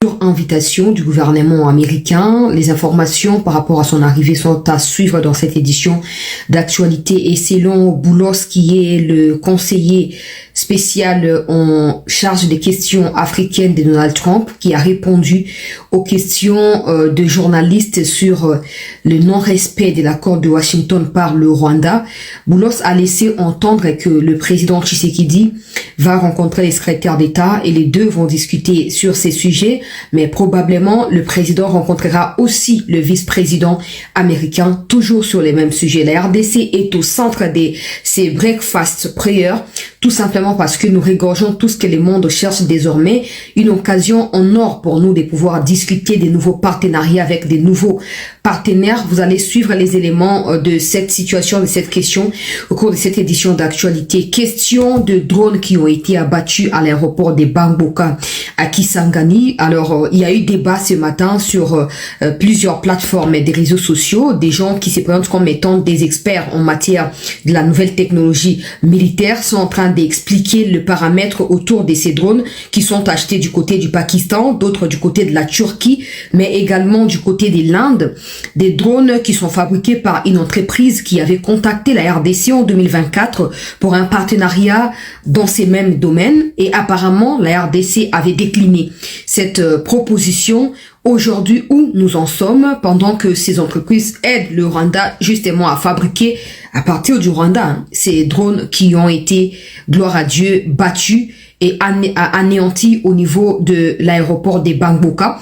Sur invitation du gouvernement américain, les informations par rapport à son arrivée sont à suivre dans cette édition d'actualité. Et selon Boulos, qui est le conseiller spécial en charge des questions africaines de Donald Trump, qui a répondu aux questions de journalistes sur le non-respect de l'accord de Washington par le Rwanda, Boulos a laissé entendre que le président Tshisekedi va rencontrer les secrétaires d'État et les deux vont discuter sur ces sujets, mais probablement le président rencontrera aussi le vice-président américain, toujours sur les mêmes sujets. La RDC est au centre de ces breakfast prayers, tout simplement parce que nous régorgeons tout ce que le monde cherche désormais, une occasion en or pour nous de pouvoir discuter des nouveaux partenariats avec des nouveaux partenaires. Vous allez suivre les éléments de cette situation, de cette question au cours de cette édition d'actualité. Question de drones qui ont été abattus à l'aéroport de Bamboka à Kisangani. Alors, il y a eu débat ce matin sur plusieurs plateformes et des réseaux sociaux, des gens qui se présentent comme étant des experts en matière de la nouvelle technologie militaire sont en train d'expliquer le paramètre autour de ces drones qui sont achetés du côté du Pakistan, d'autres du côté de la Turquie, mais également du côté de l'Inde, des drones qui sont fabriqués par une entreprise qui avait contacté la RDC en 2024 pour un partenariat dans ces mêmes domaines et apparemment la RDC avait décliné cette proposition. Aujourd'hui, où nous en sommes, pendant que ces entreprises aident le Rwanda justement à fabriquer à partir du Rwanda ces drones qui ont été, gloire à Dieu, battus et anéantis au niveau de l'aéroport de Bamboka.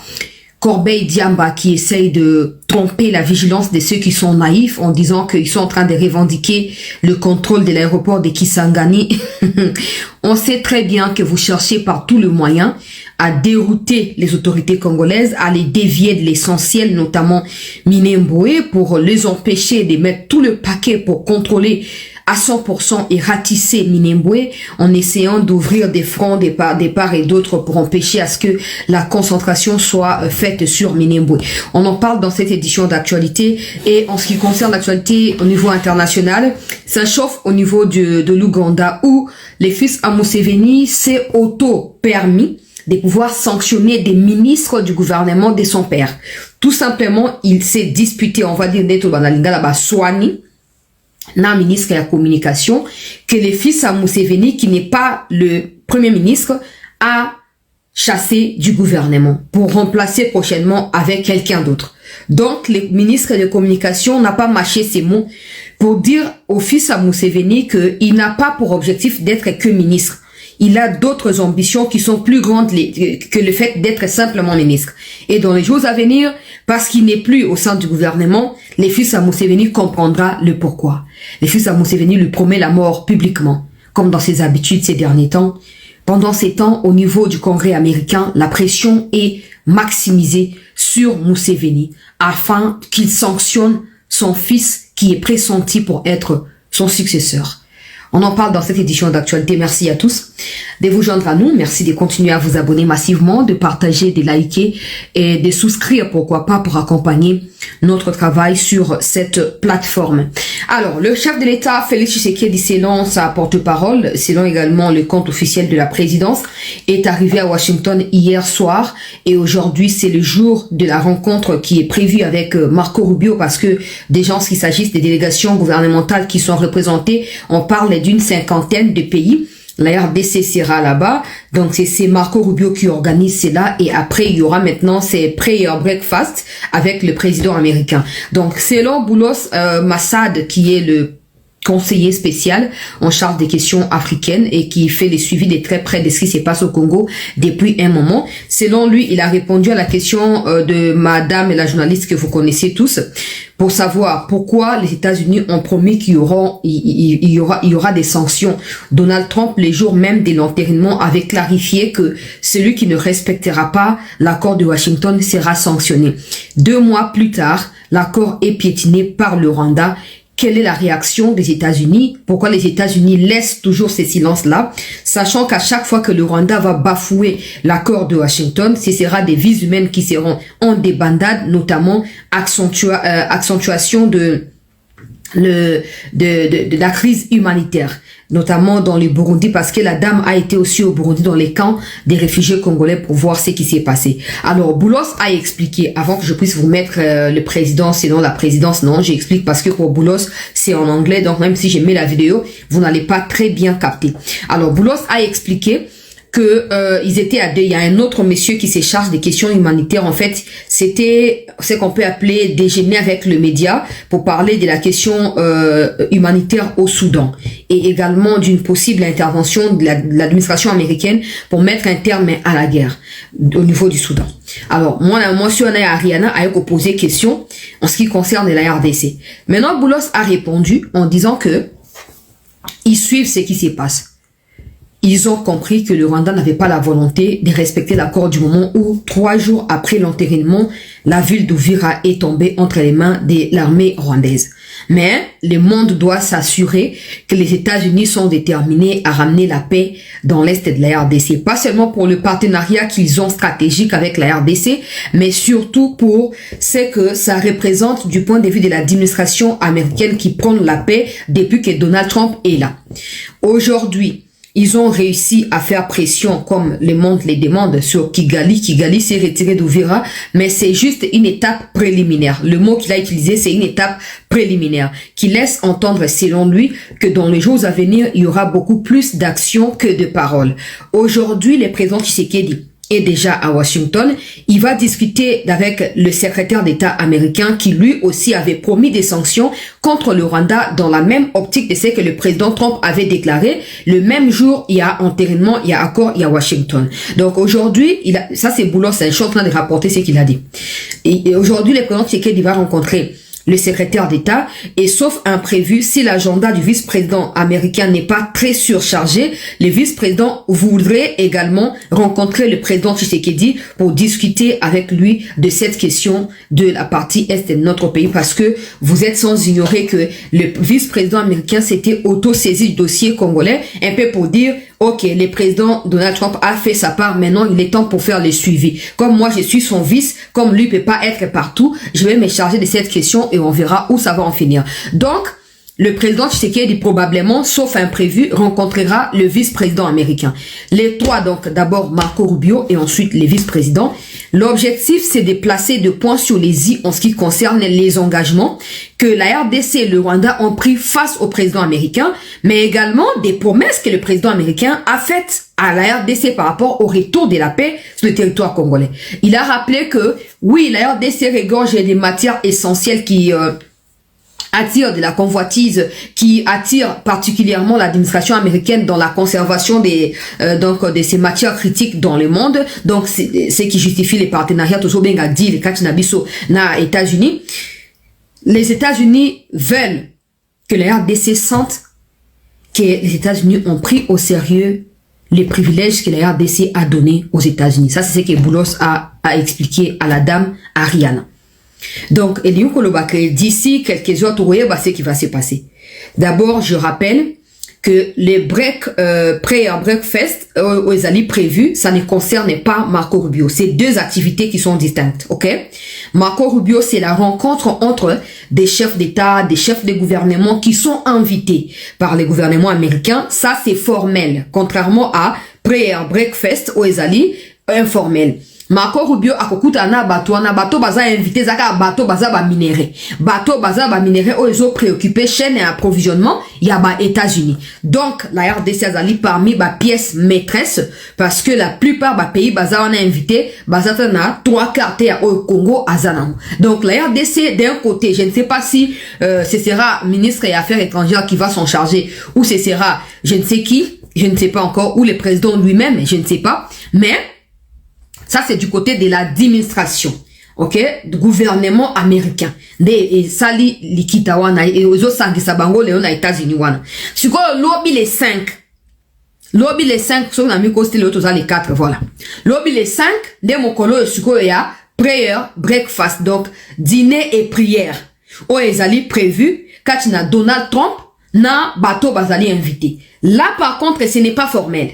Corbeil Diamba qui essaye de tromper la vigilance de ceux qui sont naïfs en disant qu'ils sont en train de revendiquer le contrôle de l'aéroport de Kisangani. On sait très bien que vous cherchez par tous les moyens à dérouter les autorités congolaises, à les dévier de l'essentiel, notamment Minembwe, pour les empêcher de mettre tout le paquet pour contrôler à 100% et ratisser Minembwe en essayant d'ouvrir des fronts des parts et d'autres pour empêcher à ce que la concentration soit faite sur Minembwe. On en parle dans cette édition d'actualité et en ce qui concerne l'actualité au niveau international, ça chauffe au niveau de l'Ouganda où les fils à Museveni s'est auto-permis de pouvoir sanctionner des ministres du gouvernement de son père. Tout simplement, il s'est disputé, on va dire, neto banalinga là-bas, Swani, na ministre de la communication, que le fils à Museveni, qui n'est pas le premier ministre, a chassé du gouvernement pour remplacer prochainement avec quelqu'un d'autre. Donc, le ministre de communication n'a pas mâché ses mots pour dire au fils à Museveni qu'il n'a pas pour objectif d'être que ministre. Il a d'autres ambitions qui sont plus grandes que le fait d'être simplement ministre. Et dans les jours à venir, parce qu'il n'est plus au sein du gouvernement, les fils à Museveni comprendra le pourquoi. Les fils à Museveni lui promet la mort publiquement, comme dans ses habitudes ces derniers temps. Pendant ces temps, au niveau du Congrès américain, la pression est maximisée sur Museveni afin qu'il sanctionne son fils qui est pressenti pour être son successeur. On en parle dans cette édition d'actualité. Merci à tous de vous joindre à nous. Merci de continuer à vous abonner massivement, de partager, de liker et de souscrire, pourquoi pas, pour accompagner notre travail sur cette plateforme. Alors, le chef de l'État, Félix Tshisekedi, selon sa porte-parole, selon également le compte officiel de la présidence, est arrivé à Washington hier soir et aujourd'hui, c'est le jour de la rencontre qui est prévue avec Marco Rubio parce que déjà, en ce qui s'agit des délégations gouvernementales qui sont représentées, on parle d'une 50aine de pays. La RDC sera là-bas. Donc, c'est Marco Rubio qui organise cela. Et après, il y aura maintenant ces prayer breakfast avec le président américain. Donc, selon Boulos Massad, qui est le conseiller spécial en charge des questions africaines et qui fait les suivis de très près de ce qui se passe au Congo depuis un moment. Selon lui, il a répondu à la question de madame la journaliste que vous connaissez tous pour savoir pourquoi les États-Unis ont promis qu'il y aura des sanctions. Donald Trump, les jours même de l'enterrement, avait clarifié que celui qui ne respectera pas l'accord de Washington sera sanctionné. 2 mois plus tard, l'accord est piétiné par le Rwanda. Quelle est la réaction des États-Unis? Pourquoi les États-Unis laissent toujours ces silences-là, sachant qu'à chaque fois que le Rwanda va bafouer l'accord de Washington, ce sera des vies humaines qui seront en débandade, notamment accentuation de de la crise humanitaire, notamment dans le Burundi, parce que la dame a été aussi au Burundi dans les camps des réfugiés congolais pour voir ce qui s'est passé. Alors, Boulos a expliqué, avant que je puisse vous mettre le président, sinon la présidence, non, j'explique parce que pour Boulos, c'est en anglais, donc même si je mets la vidéo, vous n'allez pas très bien capter. Alors, Boulos a expliqué que ils étaient à deux. Il y a un autre monsieur qui se charge des questions humanitaires. En fait, c'était ce qu'on peut appeler déjeuner avec le média pour parler de la question humanitaire au Soudan et également d'une possible intervention de l'administration américaine pour mettre un terme à la guerre au niveau du Soudan. Alors, moi, je suis Ariana a posé question en ce qui concerne la RDC. Maintenant, Boulos a répondu en disant que ils suivent ce qui se passe. Ils ont compris que le Rwanda n'avait pas la volonté de respecter l'accord du moment où, 3 jours après l'enterrement, la ville d'Uvira est tombée entre les mains de l'armée rwandaise. Mais le monde doit s'assurer que les États-Unis sont déterminés à ramener la paix dans l'Est de la RDC. Pas seulement pour le partenariat qu'ils ont stratégique avec la RDC, mais surtout pour ce que ça représente du point de vue de l'administration américaine qui prône la paix depuis que Donald Trump est là. Aujourd'hui, ils ont réussi à faire pression comme le monde les demande sur Kigali. Kigali s'est retiré d'Uvira, mais c'est juste une étape préliminaire. Le mot qu'il a utilisé, c'est une étape préliminaire qui laisse entendre, selon lui, que dans les jours à venir, il y aura beaucoup plus d'actions que de paroles. Aujourd'hui, le président Tshisekedi est déjà à Washington. Il va discuter avec le secrétaire d'État américain qui lui aussi avait promis des sanctions contre le Rwanda dans la même optique de ce que le président Trump avait déclaré. Le même jour, il y a enterrement, il y a accord, il y a Washington. Donc aujourd'hui, ça c'est Boulos, c'est un champion de rapporter ce qu'il a dit. Et aujourd'hui, le président Tshisekedi va rencontrer le secrétaire d'État, et sauf imprévu, si l'agenda du vice-président américain n'est pas très surchargé, le vice-président voudrait également rencontrer le président Tshisekedi pour discuter avec lui de cette question de la partie est de notre pays, parce que vous êtes sans ignorer que le vice-président américain s'était auto-saisi du dossier congolais, un peu pour dire ok, le président Donald Trump a fait sa part, maintenant il est temps pour faire le suivi. Comme moi je suis son vice, comme lui peut pas être partout, je vais me charger de cette question et on verra où ça va en finir. Donc, le président Tshisekedi probablement, sauf imprévu, rencontrera le vice-président américain. Les trois, donc d'abord Marco Rubio et ensuite les vice-présidents. L'objectif, c'est de placer des points sur les i en ce qui concerne les engagements que la RDC et le Rwanda ont pris face au président américain, mais également des promesses que le président américain a faites à la RDC par rapport au retour de la paix sur le territoire congolais. Il a rappelé que, oui, la RDC regorge des matières essentielles qui attire de la convoitise, qui attire particulièrement l'administration américaine dans la conservation de ces matières critiques dans le monde. Donc c'est ce qui justifie les partenariats toujours bien à dire les Kachinabiso na États-Unis. Les États-Unis veulent que la RDC sente que les États-Unis ont pris au sérieux les privilèges que la RDC a donnés aux États-Unis. Ça c'est ce que Boulos a expliqué à la dame Ariana. Donc, d'ici quelques autres, vous voyez ce qui va se passer. D'abord, je rappelle que les prayer breakfast aux alliés prévus, ça ne concerne pas Marco Rubio. C'est deux activités qui sont distinctes, ok? Marco Rubio, c'est la rencontre entre des chefs d'État, des chefs de gouvernement qui sont invités par les gouvernements américains. Ça, c'est formel, contrairement à prayer breakfast aux alliés informel. Marco Rubio akokutana bato baza invité zaka bato baza ba minéré o ezo préoccupé chaîne et approvisionnement ya ba États-Unis. Donc la RDC azali parmi ba pièces maîtresses parce que la plupart ba pays baza wana invité baza na 3/4 au Congo azana. Donc la RDC d'un côté, je ne sais pas si ce sera ministre des Affaires étrangères qui va s'en charger ou ce sera je ne sais qui, je ne sais pas encore, ou le président lui-même, je ne sais pas, mais ça, c'est du côté de l'administration, ok, du gouvernement américain. Et sali likita wana, et aux autres sangisabango, les États-Unis wana. Si quoi, lobby les 5, sur la mi-coste, les autres, les 4, voilà. Lobby les 5, de mokolo, suko ya, prayer, breakfast, donc, dîner et prière. Oh, ils allaient prévu, quand il y a Donald Trump, na bateau bazali invité. Là, par contre, ce n'est pas formel.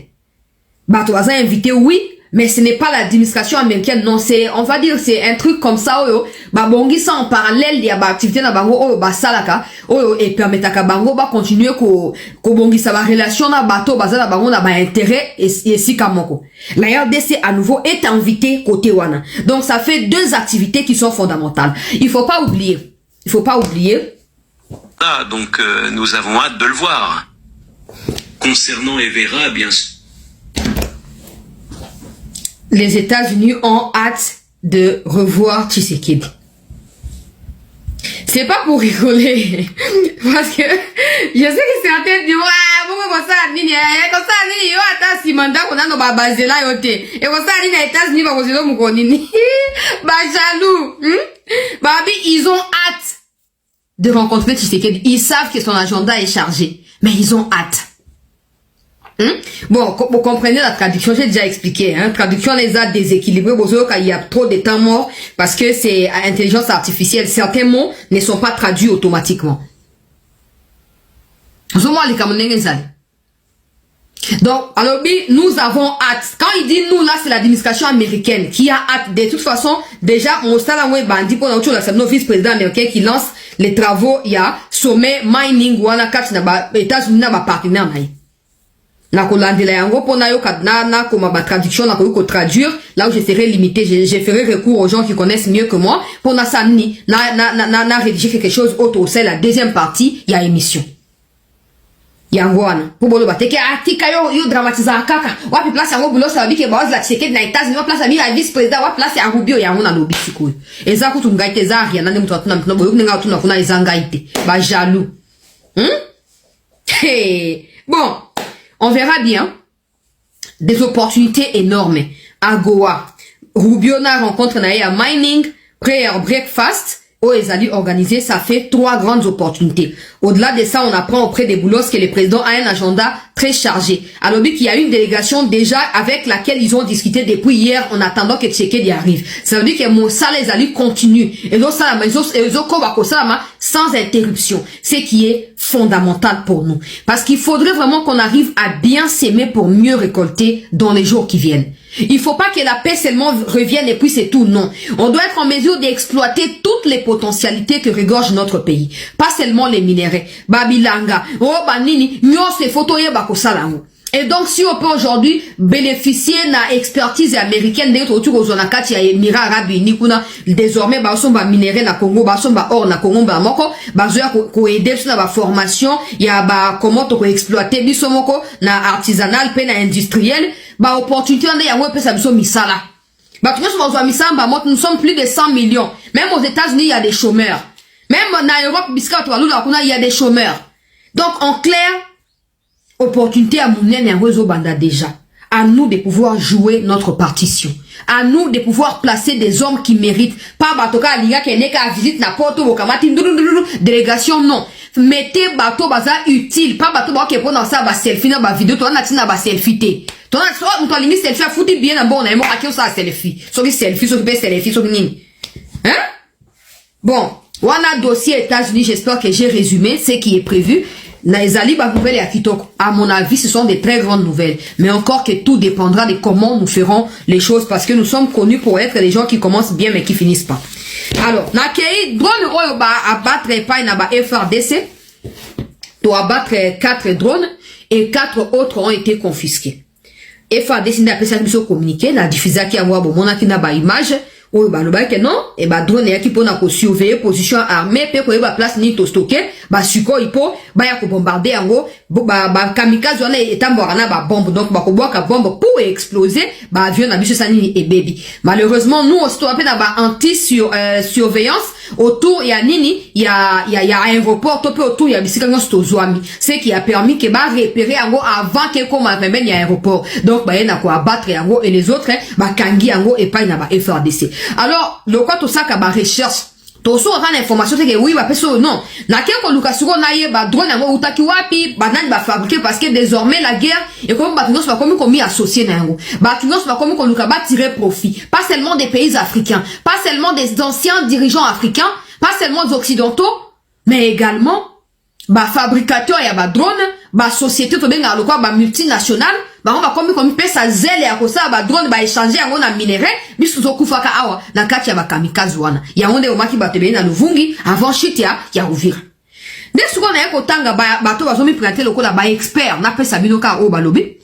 Bateau bazali invité, oui, Mais ce n'est pas l'administration américaine, non, c'est, on va dire, c'est un truc comme ça, bongi ça en parallèle, il y a activité na bango, salaka, et permettre à bango, continuer bongi ça relation na bateau, na bango, na intérêt, et si kamoko. La RDC, à nouveau, est invité côté wana. Donc, ça fait deux activités qui sont fondamentales. Il faut pas oublier. Ah, donc, nous avons hâte de le voir. Concernant Evera, bien sûr. Les États-Unis ont hâte de revoir Tshisekedi. C'est pas pour rigoler. Parce que je sais que certains disent, pourquoi comme ça, nini, yo, attends, si mandat, on a nos babazes là, yote. Et comme ça, nini, États-Unis, va vous mon nini. Jaloux. Babi, ils ont hâte de rencontrer Tshisekedi. Ils savent que son agenda est chargé. Mais ils ont hâte. Bon, vous comprenez la traduction, j'ai déjà expliqué, traduction les a déséquilibrés, il y a trop de temps mort, parce que c'est intelligence artificielle, certains mots ne sont pas traduits automatiquement. Donc, alors, nous avons hâte. Quand il dit nous, là, c'est l'administration américaine qui a hâte. De toute façon, déjà, on s'est là, bandit pour notre vice-président américain qui lance les travaux, il y a sommet mining, ou on a quatre, États-Unis, n'a pas partenaire, na kolandela yango pona yo na koma ba traduction na ko traduire là où je serai limité, je ferai recours aux gens qui connaissent mieux que moi pour na samni na rédiger quelque chose autre. C'est la deuxième partie, il y a émission yango wana pour bolo bateke atika yo dramatiser kaka wapi place yango bulo sa bike baoz la Tshisekedi na États-Unis place ami la vice président wa place ya Rubio yango na lobi siko eza kutu ngaite za rien na mutu atuna mtino boyo nga tuna kuna ezangaite ba jaloux hey. Bon, on verra bien des opportunités énormes. À Goa, Rubio na rencontre na ya mining, prayer breakfast, Ezali organisé, ça fait 3 grandes opportunités. Au-delà de ça, on apprend auprès des boulots que le président a un agenda très chargé. Alors, qu'il y a une délégation déjà avec laquelle ils ont discuté depuis hier en attendant que Tshisekedi arrive. Ça veut dire que Moussa Ezali continue. Et donc, ça, sans interruption. Ce qui est fondamental pour nous. Parce qu'il faudrait vraiment qu'on arrive à bien s'aimer pour mieux récolter dans les jours qui viennent. Il faut pas que la paix seulement revienne et puis c'est tout, non. On doit être en mesure d'exploiter toutes les potentialités que regorge notre pays. Pas seulement les minéraux. Babilanga, oh banini, nyo se photo ye bakosalango. Et donc, si on peut aujourd'hui bénéficier de l'expertise américaine autour aux zonakati à Émirats Arabes Unis, désormais, bah, on va minérer na Congo, bah, on va or na Congo, bah, moko, bah, on aider sur la formation, il y a, bah, comment on peut exploiter, bisomoko, na artisanal, pe na industriel, bah, opportunité, on a, ouais, ça, biso misala. Bah, nous sommes plus de 100 millions. Même aux États-Unis, il y a des chômeurs. Même en Europe, il y a des chômeurs. Donc, en clair, opportunité à Mounien et à Banda déjà. À nous de pouvoir jouer notre partition. À nous de pouvoir placer des hommes qui méritent. Pas Batoka Liga qui n'est qu'à visite na porto Bokamati délégation, non. Mettez bateau baza utile. Pas bateau qui est pour dans ça, ba selfie, na ba vidéo, toi, na ba selfie té. Toi, na limite selfie, a foutu bien à bon, on a aimé à ça selfie. Sauf selfie, sauf selfie, sauf nini. Hein? Bon. On a dossier États-Unis, j'espère que j'ai résumé ce qui est prévu. Naezali nouvelle et à Kitoko. À mon avis, ce sont des très grandes nouvelles. Mais encore que tout dépendra de comment nous ferons les choses parce que nous sommes connus pour être les gens qui commencent bien mais qui finissent pas. Alors, Nakei, drone ba abattre pas na ba FRDC. Doit abattre 4 drones et 4 autres ont été confisqués. FRDC n'a pas ça communiqué, la diffuser qui a voir bon monaki na ba image. Oh, bah, le bac, non, et bah, drone, qui peut surveiller position armée, peut qu'on place ni to stocker, bah, suko, il peut, bah, y'a bombarder, en gros, bah, kamikaze, on est tamborana, bah, bombe, donc, bah, bombe pour exploser, bah, avion, na biche sanini et baby. Malheureusement, nous, on se trouve bah, anti-surveillance, autour, il y a nini, il y a aéroport, topé autour, il y a bisikagnon stozouami. C'est qui a permis que, bah, repérer, en gros, avant que, comme, il y a aéroport. Donc, bah, il y a quoi abattre, en gros, et les autres, bah, kangi, en gros, et pas, il y a, bah, FRDC. Alors, le quoi tout ça kaba recherche, tout ça aura l'information c'est que oui bah peso non. Na keko lukasuro na ye ba drone yango utaki wapi ba nani ba fabriquer parce que désormais la guerre et comme ba tunos ba comme associé na yango. Ba tunos ba comme luka ba tirer profit, pas seulement des pays africains, pas seulement des anciens dirigeants africains, pas seulement des occidentaux, mais également ba fabricateur ya ba drone, ba société to benga lokwa ba multinationale on va comme pesa zele ya kosa ba drone ba échanger yango na minerai biso zokufaka awa na kati ya ba kamikaze wana yango nde omaki bato be na Luvungi avant shit ya Uvira nde suko na yeko tanga bato bazomi prêter lokola ba expert na pesa binoka o balobi.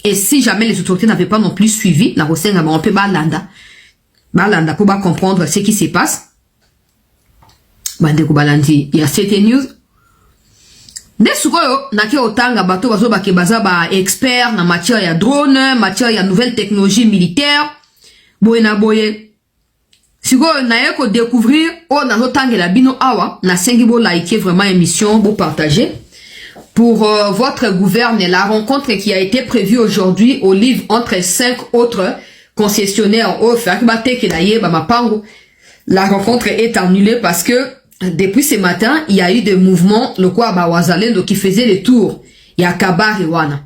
Et si jamais les autorités n'avaient pas non plus suivi na kosenga ba on peut balanda pour ba comprendre ce qui se passe bande ko balandi ya CT News. Nde sukoyo naki otanga bato bazo bake baza ba expert na matière ya drone, matière ya nouvelle technologie militaire. Boye na boye. Sikoyo na yeko découvrir o na zotangela bino awa na sengi bo liker vraiment émission bo partager pour votre gouverne la rencontre qui a été prévue aujourd'hui au livre entre 5 autres concessionnaires au Fakbate Kedaye Bamapango. La rencontre est annulée parce que depuis ce matin, il y a eu des mouvements, le quoi Bawazalendo qui faisait le tour. Il y a Kabar et Wana.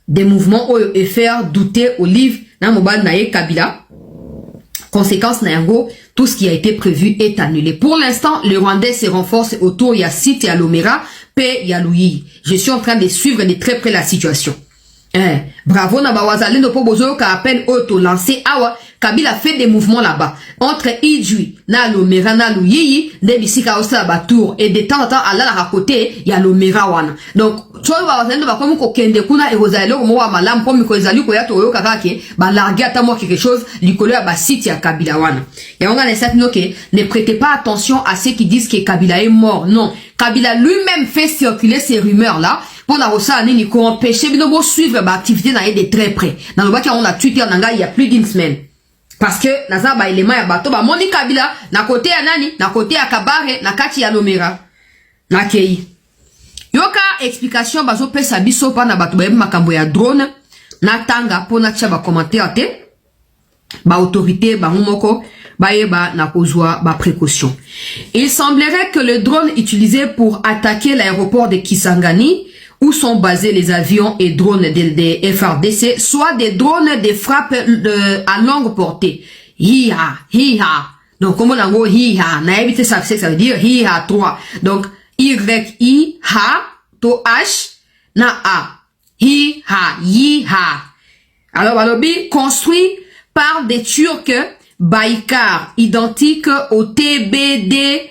Des mouvements et faire douter au livre Namobal Naye Kabila. Conséquence Nayango, tout ce qui a été prévu est annulé. Pour l'instant, le Rwandais se renforce autour Yassit et Alomera, P. Yalouyi. Je suis en train de suivre de très près la situation. Bravo na Bawazalendo po bozo ka appel auto lancé awa Kabila fait des mouvements là-bas entre Idjui na Lomera na Luyi de bisika osa ba tour et de temps en temps à la côté ya Lomera wana. Donc toi Bawazalendo ba comme ko kende kuna e ozalelo mo wa malam po mi ko ezali ko ya to yo kakake ba larguer ata mo quelque chose likolo ya ba site ya Kabila wana. Ya on a les sept noké ne prêtez pas attention à ceux qui disent que Kabila est mort. Non, Kabila lui-même fait circuler ces rumeurs là. Pour la rosa nini ko empêcher bino suivre ba activité na de très près. Dans le baki on a Twitter nanga il y a plus d'une semaine. Parce que naza ba élément ya bato ba moni Kabila na côté ya nani, na côté ya Kabare, na kati ya Lomera. Na kei. Yoka explication bazo pesa biso pa na bato ba makambo ya drone na tanga pona tia ba commentaire te. Ba autorité ba moko ba yeba na kozwa ba précaution. Il semblerait que le drone utilisé pour attaquer l'aéroport de Kisangani où sont basés les avions et drones des FRDC, soit des drones de frappe à longue portée. Hi-ha. Donc, comment on dit hi-ha? Na évité ça veut dire hi-ha 3. Donc, Y-I-Ha, to H, na A. Hi-ha. Alors, construit par des Turcs Baïkar, identiques au TBD.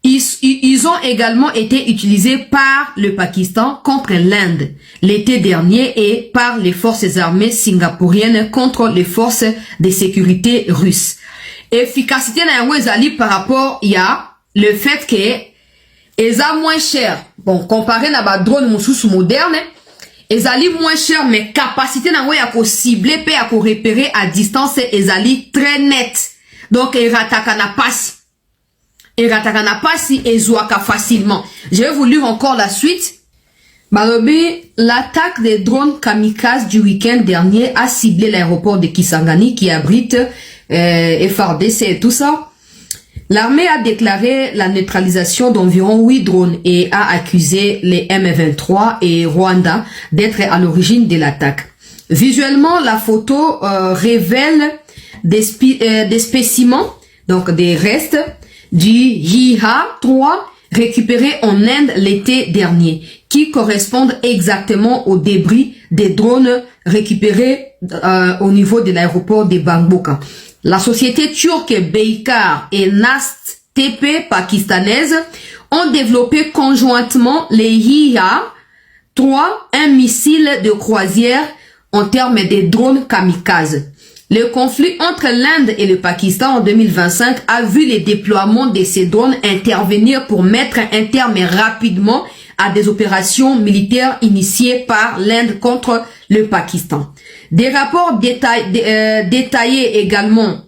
Ils ont également été utilisés par le Pakistan contre l'Inde l'été dernier et par les forces armées singapouriennes contre les forces de sécurité russes. Efficacité na yango ezali par rapport à le fait que eza moins cher. Bon, comparé na ba drone mususu moderne, ezali moins cher mais capacité na yango ya ko cibler pe ya ko repérer à distance ezali très net. Donc erataka na passe. Et ratakana pasi et zouaka facilement. Je vais vous lire encore la suite. Balobi, l'attaque des drones kamikazes du week-end dernier a ciblé l'aéroport de Kisangani qui abrite FRDC et tout ça. L'armée a déclaré la neutralisation d'environ 8 drones et a accusé les M23 et Rwanda d'être à l'origine de l'attaque. Visuellement, la photo révèle des spécimens, donc des restes, du Yiha 3 récupéré en Inde l'été dernier, qui correspondent exactement aux débris des drones récupérés au niveau de l'aéroport de Bangboka. La société turque Baykar et Nast TP pakistanaise ont développé conjointement les Yiha 3, un missile de croisière en termes de drones kamikazes. Le conflit entre l'Inde et le Pakistan en 2025 a vu les déploiements de ces drones intervenir pour mettre un terme rapidement à des opérations militaires initiées par l'Inde contre le Pakistan. Des rapports détaillés également